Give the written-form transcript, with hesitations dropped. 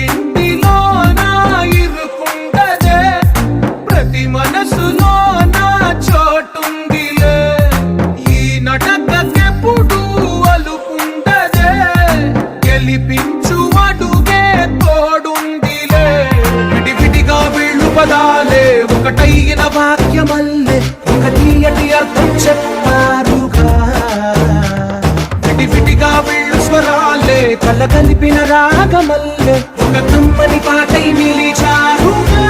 ఇంటిలోన ఇరుకుండదే, ప్రతి మనసులో నా చోటుందిలే. ఈ నటకెప్పుడు అలుపుండదే, గెలిపించు అడుగే తోడుందిలే. విడివిడిగా వీళ్ళు పదాలే ఒకటైన వాక్యమల్లే, ఒక తీయటి అర్థం చెప్పారుగా. విడివిడిగా వీళ్ళు స్వరాలే కల కలిపిన రాగమల్లే, ఒక కమ్మని పాటై నిలిచారుగా.